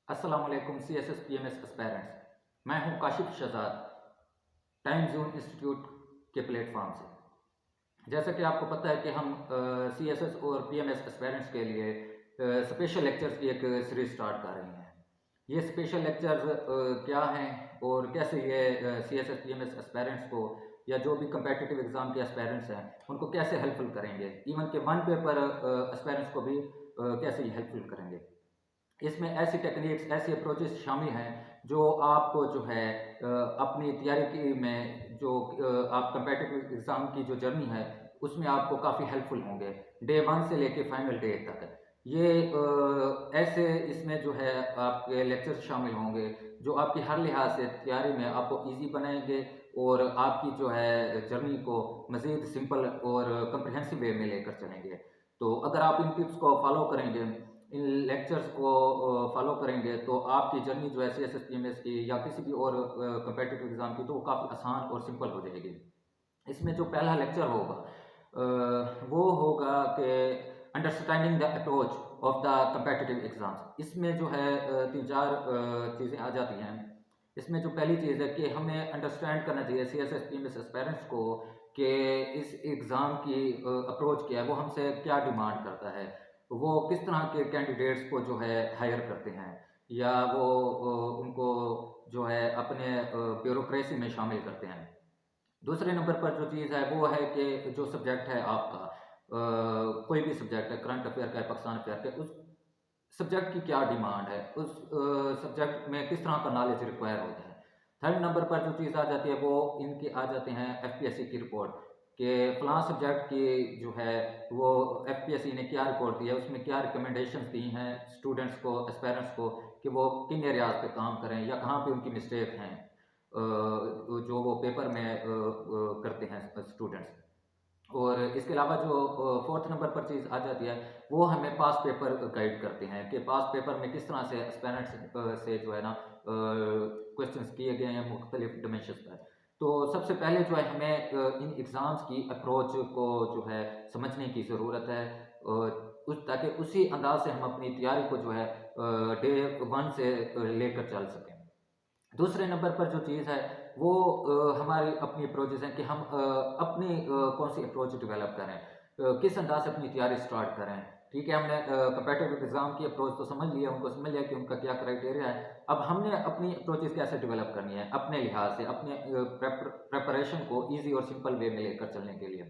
अस्सलाम वालेकुम CSS PMS aspirants. मैं हूं Kashif Shahzad, time zone institute के प्लेटफॉर्म से। जैसा कि आपको पता है कि हम CSS और PMS एस्पायरेंट्स के लिए स्पेशल लेक्चर्स की एक सीरीज स्टार्ट कर रहे हैं। ये स्पेशल लेक्चर्स क्या हैं और कैसे ये CSS PMS एस्पायरेंट्स को या जो भी कम्पिटिटिव एग्ज़ाम के एस्पायरेंट्स हैं उनको कैसे हेल्पफुल करेंगे, इवन के वन पेपर एस्पायरेंट्स को भी कैसे ये हेल्पफुल करेंगे। इसमें ऐसी टेक्निक्स, ऐसी अप्रोचेस शामिल हैं जो आपको जो है अपनी तैयारी की में जो आप कम्पिटिटिव एग्ज़ाम की जो जर्नी है उसमें आपको काफ़ी हेल्पफुल होंगे, डे 1 से लेके फाइनल डे तक। ये ऐसे इसमें जो है आपके लेक्चर्स शामिल होंगे जो आपकी हर लिहाज से तैयारी में आपको ईज़ी बनाएंगे और आपकी जो है जर्नी को मज़ीद सिंपल और कम्प्रिहेंसिव वे में लेकर चलेंगे। तो अगर आप इन टिप्स को फॉलो करेंगे, इन लेक्चर्स को फॉलो करेंगे तो आपकी जर्नी जो है CSS PMS की या किसी भी और कम्पिटिटिव एग्ज़ाम की तो वो काफ़ी आसान और सिंपल हो जाएगी। इसमें जो पहला लेक्चर होगा वो होगा कि understanding the approach of the competitive exams. इसमें जो है 3-4 चीज़ें आ जाती हैं। इसमें जो पहली चीज़ है कि हमें अंडरस्टैंड करना चाहिए CSS PMS एस्पायरेंट्स को कि इस एग्ज़ाम की अप्रोच क्या है, वो हमसे क्या डिमांड करता है, वो किस तरह के कैंडिडेट्स को जो है हायर करते हैं या वो उनको जो है अपने ब्यूरोक्रेसी में शामिल करते हैं। दूसरे नंबर पर जो चीज़ है वो है कि जो सब्जेक्ट है आपका कोई भी सब्जेक्ट है, करंट अफेयर का है, पाकिस्तान अफेयर का है, उस सब्जेक्ट की क्या डिमांड है, उस सब्जेक्ट में किस तरह का नॉलेज रिक्वायर होता है। थर्ड नंबर पर जो चीज़ आ जाती है वो इनके आ जाते हैं FPSC की रिपोर्ट कि फ़लाँ सब्जेक्ट की जो है वो FPSC ने क्या रिपोर्ट दी है, उसमें क्या रिकमेंडेशंस दी हैं स्टूडेंट्स को, एस्पायरेंट्स को कि वो किन एरियाज़ पे काम करें या कहाँ पे उनकी मिस्टेक हैं जो वो पेपर में करते हैं स्टूडेंट्स। और इसके अलावा जो फोर्थ नंबर पर चीज़ आ जाती है वो हमें पास पेपर गाइड करते हैं कि पास पेपर में किस तरह से एस्पेरेंट्स से जो है ना क्वेश्चंस किए गए हैं मुख्तलिफ डिमेंशंस पर। तो सबसे पहले जो है हमें इन एग्ज़ाम्स की अप्रोच को जो है समझने की ज़रूरत है उस ताकि उसी अंदाज से हम अपनी तैयारी को जो है डे 1 से लेकर चल सकें। दूसरे नंबर पर जो चीज़ है वो हमारी अपनी अप्रोचेज़ हैं कि हम अपनी कौन सी अप्रोच डेवलप करें, किस अंदाज से अपनी तैयारी स्टार्ट करें। ठीक है, हमने कम्पिटिटिव एग्ज़ाम की अप्रोच तो समझ लिया, उनको समझ लिया कि उनका क्या क्राइटेरिया है। अब हमने अपनी अप्रोचेज़ कैसे डेवलप करनी है अपने लिहाज से, अपने प्रेपरेशन को ईज़ी और सिंपल वे में लेकर चलने के लिए।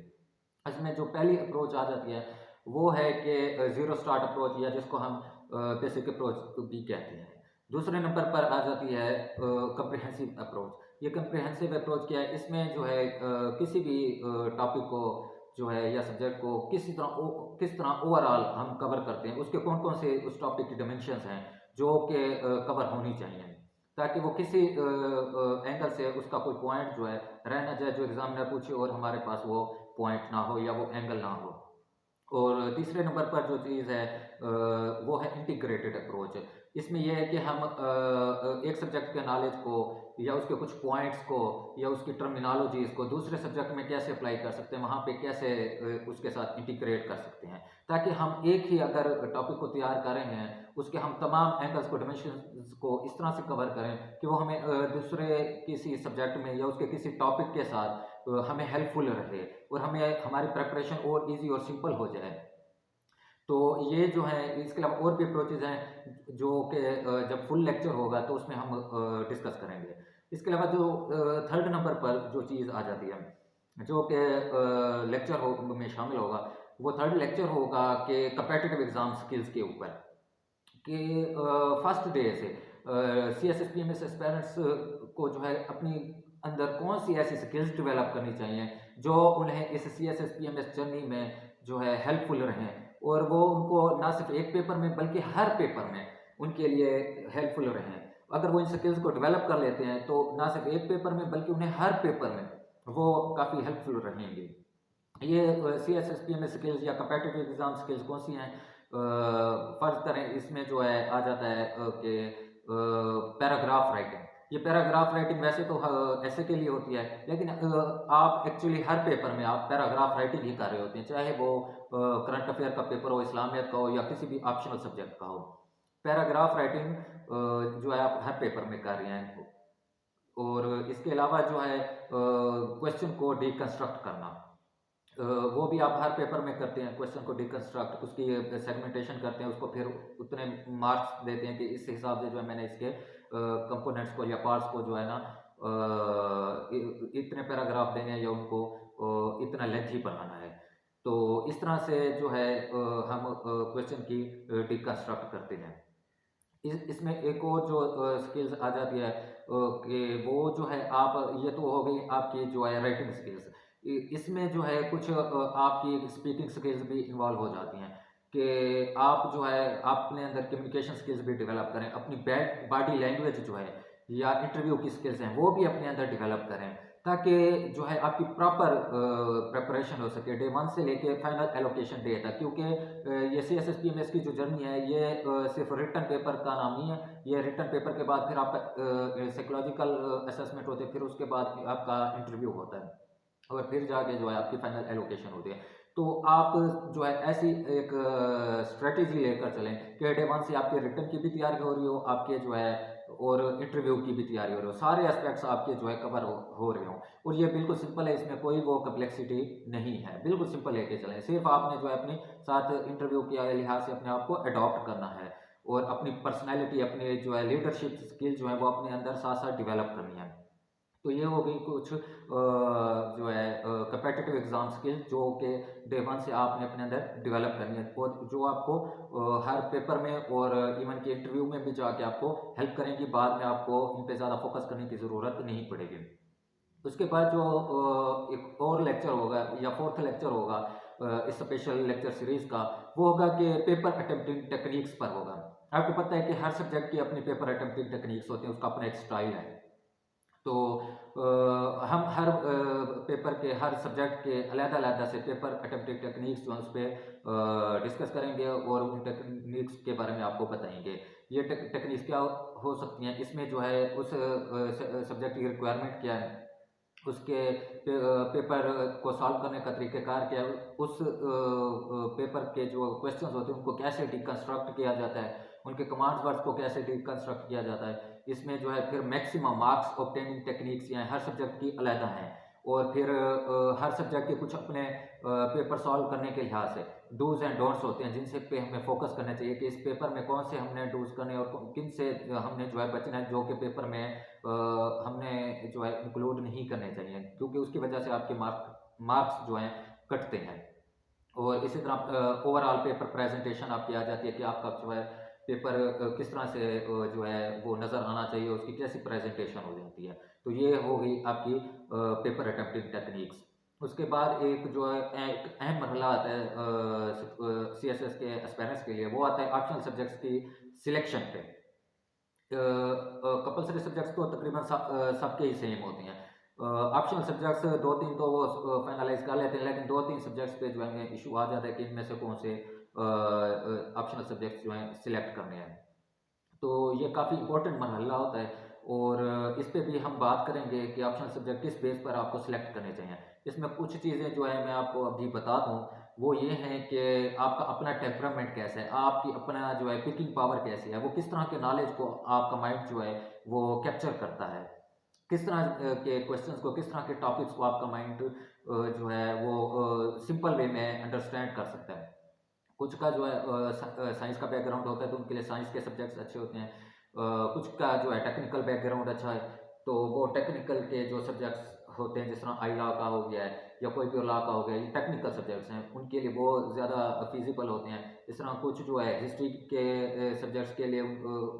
इसमें जो पहली अप्रोच आ जाती है वो है कि ज़ीरो स्टार्ट अप्रोच या जिसको हम बेसिक अप्रोच भी कहते हैं। दूसरे नंबर पर आ जाती है कम्प्रिहेंसिव अप्रोच। ये कम्प्रिहेंसिव अप्रोच क्या है, इसमें जो है किसी भी टॉपिक को जो है या सब्जेक्ट को किस तरह ओवरऑल हम कवर करते हैं, उसके कौन-कौन से उस टॉपिक की डायमेंशंस हैं जो कि कवर होनी चाहिए, ताकि वो किसी एंगल से उसका कोई पॉइंट जो है रह ना जाए जो एग्ज़ामिनर पूछे और हमारे पास वो पॉइंट ना हो या वो एंगल ना हो। और तीसरे नंबर पर जो चीज़ है वो है इंटीग्रेटेड अप्रोच। इसमें ये है कि हम एक सब्जेक्ट के नॉलेज को या उसके कुछ पॉइंट्स को या उसकी टर्मिनोलॉजीज़ को दूसरे सब्जेक्ट में कैसे अप्लाई कर सकते हैं, वहाँ पे कैसे उसके साथ इंटीग्रेट कर सकते हैं, ताकि हम एक ही अगर टॉपिक को तैयार कर रहे हैं, उसके हम तमाम एंगल्स को, डायमेंशंस को इस तरह से कवर करें कि वो हमें दूसरे किसी सब्जेक्ट में या उसके किसी टॉपिक के साथ हमें हेल्पफुल रहे और हमें हमारी प्रिपरेशन और ईज़ी और सिंपल हो जाए। तो ये जो है इसके अलावा और भी अप्रोचेज़ हैं जो कि जब फुल लेक्चर होगा तो उसमें हम डिस्कस करेंगे। इसके अलावा जो थर्ड नंबर पर जो चीज़ आ जाती है, जो कि लेक्चर हो में शामिल होगा, वो थर्ड लेक्चर होगा कि कम्पिटिटिव एग्ज़ाम स्किल्स के ऊपर। कि फर्स्ट डे से CSS PMS एस्पायरेंट्स को जो है अपनी अंदर कौन सी ऐसी स्किल्स डेवलप करनी चाहिए जो उन्हें इस CSS PMS जर्नी में जो है हेल्पफुल रहें और वो उनको ना सिर्फ एक पेपर में बल्कि हर पेपर में उनके लिए हेल्पफुल रहें। अगर वो इन स्किल्स को डेवलप कर लेते हैं तो ना सिर्फ एक पेपर में बल्कि उन्हें हर पेपर में वो काफ़ी हेल्पफुल रहेंगे। ये CSS PMS स्किल्स या कम्पिटिटिव एग्ज़ाम स्किल्स कौन सी हैं, फ़र्ज़ करें इसमें जो है आ जाता है कि पैराग्राफ राइटिंग। ये पैराग्राफ राइटिंग वैसे तो ऐसे के लिए होती है, लेकिन आप एक्चुअली हर पेपर में आप पैराग्राफ राइटिंग ही कर रहे होते हैं, चाहे वो करंट अफेयर का पेपर हो, इस्लामियत का हो या किसी भी ऑप्शनल सब्जेक्ट का हो। पैराग्राफ राइटिंग जो है आप हर पेपर में कर रहे हैं। और इसके अलावा जो है क्वेश्चन को डिकंस्ट्रक्ट करना, वो भी आप हर पेपर में करते हैं। क्वेश्चन को डिकंस्ट्रक्ट, उसकी सेगमेंटेशन करते हैं, उसको फिर उतने मार्क्स देते हैं कि इस हिसाब से जो है मैंने इसके कंपोनेंट्स को या पार्ट्स को जो है ना इतने पैराग्राफ देने हैं या उनको इतना लेंथी बनाना है। तो इस तरह से जो है हम क्वेश्चन की डिकंस्ट्रक्ट करते हैं। इसमें एक और जो स्किल्स आ जाती है कि वो जो है आप, ये तो हो गई आपकी जो है राइटिंग स्किल्स, इसमें जो है कुछ आपकी स्पीकिंग स्किल्स भी इन्वॉल्व हो जाती हैं कि आप जो है अपने अंदर कम्युनिकेशन स्किल्स भी डेवलप करें, अपनी बॉडी लैंग्वेज जो है या इंटरव्यू की स्किल्स हैं वो भी अपने अंदर डेवलप करें, ताकि जो है आपकी प्रॉपर प्रिपरेशन हो सके डे 1 से लेके फाइनल एलोकेशन डे तक। क्योंकि ये CSSPMS की जो जर्नी है ये सिर्फ रिटन पेपर का नाम नहीं है। ये रिटन पेपर के बाद फिर आपका साइकोलॉजिकल असेसमेंट होते हैं, फिर उसके बाद आपका इंटरव्यू होता है और फिर जाके जो है आपकी फाइनल एलोकेशन होती है। तो आप जो है ऐसी एक स्ट्रेटेजी लेकर चलें कि डे 1 से आपके रिटन की भी तैयारी हो रही हो, आपके जो है और इंटरव्यू की भी तैयारी हो रही हो, सारे एस्पेक्ट्स आपके जो है कवर हो रहे हों। और ये बिल्कुल सिंपल है, इसमें कोई वो कम्प्लेक्सिटी नहीं है, बिल्कुल सिंपल लेके चलें। सिर्फ आपने जो है अपने साथ इंटरव्यू के लिहाज से अपने आप को अडॉप्ट करना है और अपनी पर्सनैलिटी, अपने जो है लीडरशिप स्किल जो है वो अपने अंदर साथ साथ डिवेलप करनी है। तो ये हो गई कुछ जो है कम्पिटिटिव एग्जाम स्किल जो कि डे 1 से आपने अपने अंदर डेवलप करनी है और जो आपको हर पेपर में और इवन के इंटरव्यू में भी जाके आपको हेल्प करेंगी। बाद में आपको इन पे ज़्यादा फोकस करने की ज़रूरत नहीं पड़ेगी। उसके बाद जो एक और लेक्चर होगा या फोर्थ लेक्चर होगा इस स्पेशल लेक्चर सीरीज का, वो होगा कि पेपर अटेम्प्टिंग टेक्निक्स पर होगा। आपको पता है कि हर सब्जेक्ट की अपनी पेपर अटेम्प्टिंग टेक्निक्स होती हैं, उसका अपना एक स्टाइल है। तो हम हर पेपर के हर सब्जेक्ट के अलग-अलग से पेपर अटेम्प्टिंग टेक्निक्स जो है उस पे डिस्कस करेंगे और उन टेक्निक्स के बारे में आपको बताएंगे। ये टेक्निक्स क्या हो सकती हैं, इसमें जो है उस सब्जेक्ट की रिक्वायरमेंट क्या है, उसके पेपर को सॉल्व करने का तरीक़ेकार क्या है, उस पेपर के जो क्वेश्चंस होते हैं उनको कैसे डिकंस्ट्रक्ट किया जाता है, उनके कमांड वर्ड्स को कैसे डिकंस्ट्रक्ट किया जाता है। इसमें जो है फिर मैक्सिमम मार्क्स ऑब्टेनिंग टेक्निक्स या हर सब्जेक्ट की अलग हैं और फिर हर सब्जेक्ट के कुछ अपने पेपर सॉल्व करने के लिहाज से डूज एंड डोंट्स होते हैं जिनसे पे हमें फोकस करना चाहिए कि इस पेपर में कौन से हमने डूज करने और किन से हमने जो है बचना है, जो कि पेपर में हमने जो है इंक्लूड नहीं करने चाहिए, क्योंकि उसकी वजह से आपके मार्क्स जो हैं कटते हैं। और इसी तरह ओवरऑल पेपर प्रेजेंटेशन आपकी आ जाती है कि आपका जो है पेपर किस तरह से जो है वो नज़र आना चाहिए, उसकी कैसी प्रेजेंटेशन हो जाती है। तो ये हो गई आपकी पेपर अटेम्प्टिंग टेक्निक्स। उसके बाद एक जो है एक अहम मरहला आता है CSS के एस्पेरेंट्स के लिए, वो आता है ऑप्शनल सब्जेक्ट्स की सिलेक्शन पे। कंपल्सरी सब्जेक्ट्स तो तकरीबन सबके ही सेम होते हैं। ऑप्शनल सब्जेक्ट्स 2-3 तो वो फाइनलाइज कर लेते हैं, लेकिन 2-3 सब्जेक्ट्स पे जो है इशू आ जाता है कि इनमें से कौन से ऑप्शनल सब्जेक्ट्स जो हैं सिलेक्ट करने हैं। तो ये काफ़ी इंपॉर्टेंट मरहला होता है और इस पे भी हम बात करेंगे कि ऑप्शनल सब्जेक्ट किस बेस पर आपको सिलेक्ट करने चाहिए। इसमें कुछ चीज़ें जो है मैं आपको अभी बता दूँ, वो ये हैं कि आपका अपना टेम्परामेंट कैसा है, आपकी अपना जो है पिकिंग पावर कैसी है, वो किस तरह के नॉलेज को आपका माइंड जो है वो कैप्चर करता है, किस तरह के क्वेश्चंस को, किस तरह के टॉपिक्स को आपका माइंड जो है वो सिंपल वे में अंडरस्टैंड कर सकता है। कुछ का जो है साइंस का बैकग्राउंड होता है तो उनके लिए साइंस के सब्जेक्ट्स अच्छे होते हैं। कुछ का जो है टेक्निकल बैकग्राउंड अच्छा है तो वो टेक्निकल के जो सब्जेक्ट्स होते हैं, जिस तरह आई लॉ का हो गया है या कोई भी लॉ का हो गया, ये टेक्निकल सब्जेक्ट्स हैं, उनके लिए वो ज़्यादा फिजिबल होते हैं। इस तरह कुछ जो है हिस्ट्री के सब्जेक्ट्स के लिए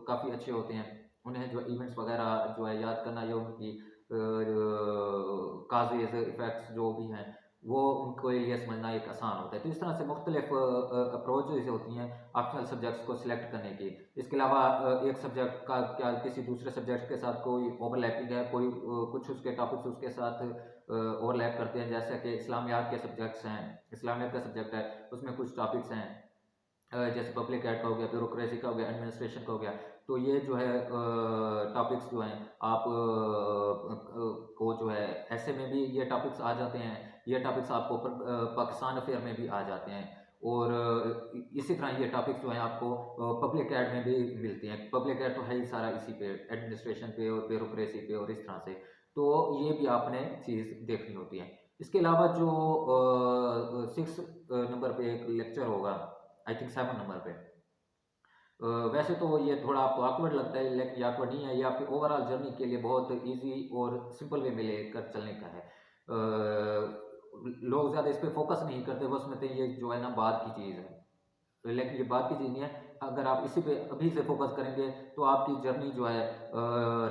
काफ़ी अच्छे होते हैं, उन्हें जो इवेंट्स वगैरह जो है याद करना या उनकी काजेज इफ़ेक्ट्स जो भी हैं वो उनको लिए समझना एक आसान होता है। तो इस तरह से मुख्तलिफ अप्रोचेज होती हैं ऑप्शनल सब्जेक्ट्स को सिलेक्ट करने की। इसके अलावा एक सब्जेक्ट का क्या किसी दूसरे सब्जेक्ट के साथ कोई ओवरलैपिंग है, कोई कुछ उसके टॉपिक्स उसके साथ ओवरलैप करते हैं, जैसे कि इस्लामियात के सब्जेक्ट्स हैं, इस्लामियात का सब्जेक्ट है उसमें कुछ टॉपिक्स हैं जैसे पब्लिक एड का हो गया, ब्यूरोक्रेसी का हो गया, एडमिनिस्ट्रेशन का हो गया। तो ये जो है टॉपिक्स जो हैं आप को जो है ऐसे में भी ये टॉपिक्स आ जाते हैं, ये टॉपिक्स आपको पाकिस्तान अफेयर में भी आ जाते हैं। और इसी तरह ये टॉपिक्स जो हैं आपको पब्लिक एड में भी मिलती हैं। पब्लिक एड तो है ही सारा इसी पे, एडमिनिस्ट्रेशन पे और ब्यूरोक्रेसी पे और इस तरह से, तो ये भी आपने चीज़ देखनी होती है। इसके अलावा जो 6 नंबर पे एक लेक्चर होगा, आई थिंक 7 नंबर पे, वैसे तो ये थोड़ा आपको ऑकवर्ड लगता है, लेकिन ये ऑकवर्ड नहीं है, ये आपकी ओवरऑल जर्नी के लिए बहुत ईजी और सिंपल वे में लेकर चलने का है। लोग ज़्यादा इस पे फोकस नहीं करते, बस में तो ये जो है ना बाद की चीज़ है, तो लेकिन ये बात की चीज़ नहीं है। अगर आप इसी पे अभी से फोकस करेंगे तो आपकी जर्नी जो है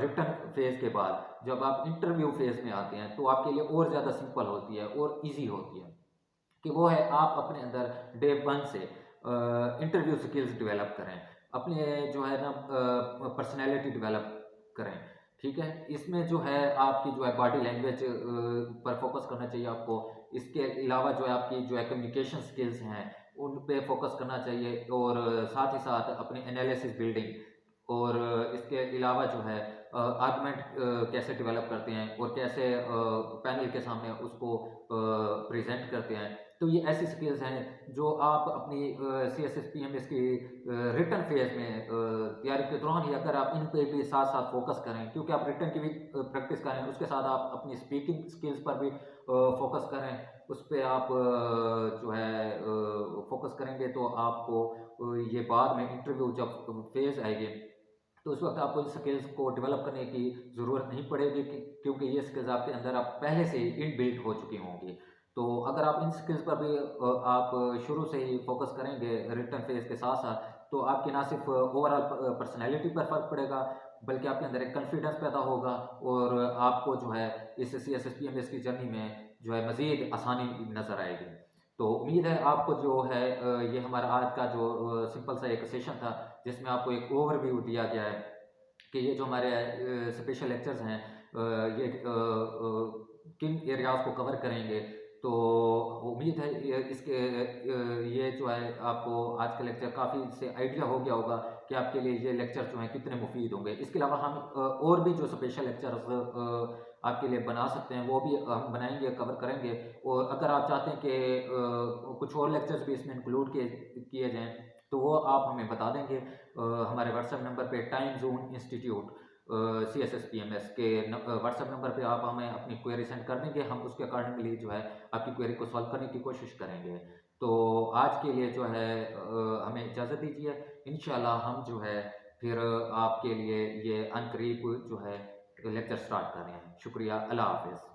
रिटर्न फेज़ के बाद जब आप इंटरव्यू फेज़ में आते हैं तो आपके लिए और ज़्यादा सिंपल होती है और ईजी होती है, कि वो है आप अपने अंदर डे 1 से इंटरव्यू स्किल्स डेवलप करें, अपने जो है ना पर्सनैलिटी डेवलप करें, ठीक है। इसमें जो है आपकी जो है बॉडी लैंग्वेज पर फोकस करना चाहिए आपको। इसके अलावा जो है आपकी जो है कम्युनिकेशन स्किल्स हैं उन पे फोकस करना चाहिए, और साथ ही साथ अपनी एनालिसिस बिल्डिंग, और इसके अलावा जो है आर्गुमेंट कैसे डेवलप करते हैं और कैसे पैनल के सामने उसको प्रेजेंट करते हैं। तो ये ऐसी स्किल्स हैं जो आप अपनी CSS PMS की रिटर्न फेज में तैयारी के दौरान ही अगर आप इन पे भी साथ साथ फोकस करें, क्योंकि आप रिटर्न की भी प्रैक्टिस करें, उसके साथ आप अपनी स्पीकिंग स्किल्स पर भी फोकस करें, उस पर आप जो है फोकस करेंगे तो आपको ये बाद में इंटरव्यू जब फेज आएगी तो उस वक्त आपको इन स्किल्स को डेवलप करने की ज़रूरत नहीं पड़ेगी, क्योंकि ये स्किल्स आपके अंदर आप पहले से ही इनबिल्ट हो चुकी होंगी। तो अगर आप इन स्किल्स पर भी आप शुरू से ही फोकस करेंगे रिटर्न फेज के साथ साथ, तो आपकी ना सिर्फ ओवरऑल पर्सनैलिटी पर फर्क पड़ेगा, बल्कि आपके अंदर एक कॉन्फिडेंस पैदा होगा, और आपको जो है इस CSS PMS की जर्नी में जो है मज़ीद आसानी नज़र आएगी। तो उम्मीद है आपको जो है ये हमारा आज का जो सिंपल सा एक सेशन था जिसमें आपको एक ओवरव्यू दिया गया है कि ये जो हमारे स्पेशल लेक्चर्स हैं ये किन एरियाज़ को कवर करेंगे। तो उम्मीद है ये जो है आपको आज का लेक्चर काफ़ी से आइडिया हो गया होगा कि आपके लिए ये लेक्चर जो हैं कितने मुफीद होंगे। इसके अलावा हम और भी जो स्पेशल लेक्चर्स आपके लिए बना सकते हैं वो भी हम बनाएंगे, कवर करेंगे। और अगर आप चाहते हैं कि कुछ और लेक्चर्स भी इसमें इंक्लूड किए जाएँ तो वो आप हमें बता देंगे हमारे व्हाट्सएप नंबर पे time zone institute CSS PMS के व्हाट्सएप नंबर पे आप हमें अपनी क्वेरी सेंड कर देंगे, हम उसके अकॉर्डिंगली जो है आपकी क्वेरी को सॉल्व करने की कोशिश करेंगे। तो आज के लिए जो है हमें इजाज़त दीजिए, इंशाल्लाह हम जो है फिर आपके लिए ये अनकरीब जो है लेक्चर स्टार्ट कर रहे हैं। शुक्रिया, अल्लाह हाफ़िज़।